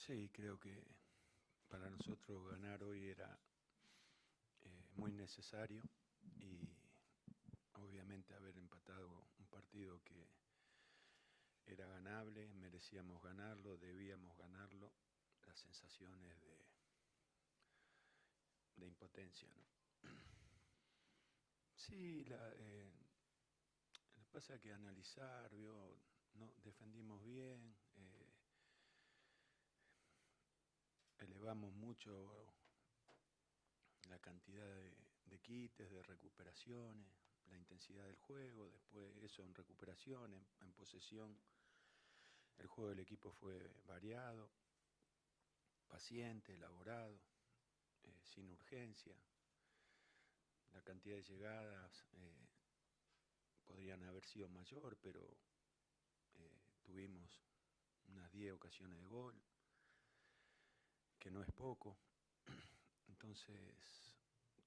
Sí, creo que para nosotros ganar hoy era muy necesario y obviamente haber empatado un partido que era ganable, merecíamos ganarlo, debíamos ganarlo, las sensaciones de impotencia, ¿no? Sí, lo que pasa es que analizar, ¿vio? No, defendimos bien, elevamos mucho la cantidad de quites, de recuperaciones, la intensidad del juego, después eso en recuperación, en posesión. El juego del equipo fue variado, paciente, elaborado, sin urgencia. La cantidad de llegadas podrían haber sido mayor, pero tuvimos unas 10 ocasiones de gol, que no es poco. Entonces,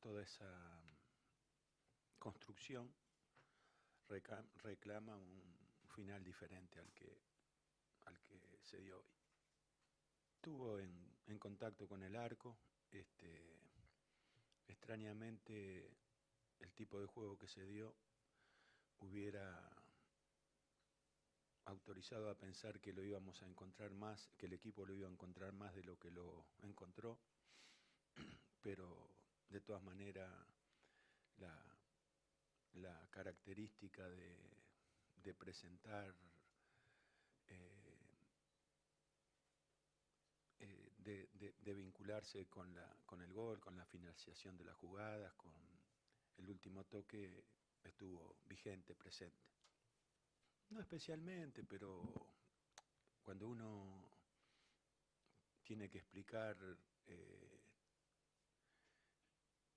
toda esa construcción reclama un final diferente al que se dio hoy. Estuvo en contacto con el arco, extrañamente el tipo de juego que se dio hubiera autorizado a pensar que lo íbamos a encontrar más, que el equipo lo iba a encontrar más de lo que lo encontró, pero de todas maneras la, la característica de presentar, eh, de vincularse con el gol, con la financiación de las jugadas, con el último toque, estuvo vigente, presente. No especialmente, pero cuando uno tiene que explicar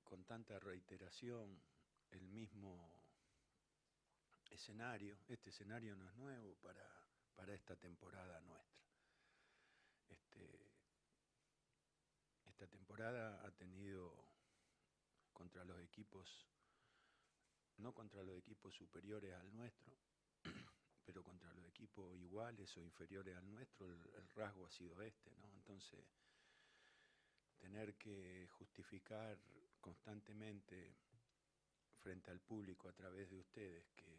con tanta reiteración el mismo escenario, este escenario no es nuevo para esta temporada nuestra. Este, esta temporada ha tenido contra los equipos, no contra los equipos superiores al nuestro, pero contra los equipos iguales o inferiores al nuestro, el rasgo ha sido este, ¿no? Entonces, tener que justificar constantemente frente al público a través de ustedes que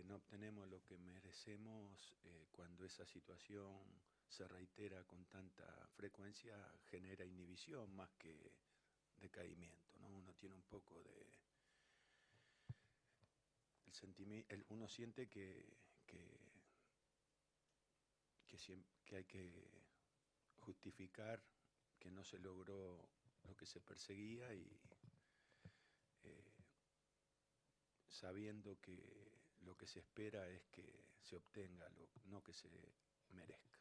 no obtenemos lo que merecemos cuando esa situación se reitera con tanta frecuencia, genera inhibición más que decaimiento, ¿no? Uno tiene un poco de uno siente que hay que justificar que no se logró lo que se perseguía y sabiendo que lo que se espera es que se obtenga, no que se merezca.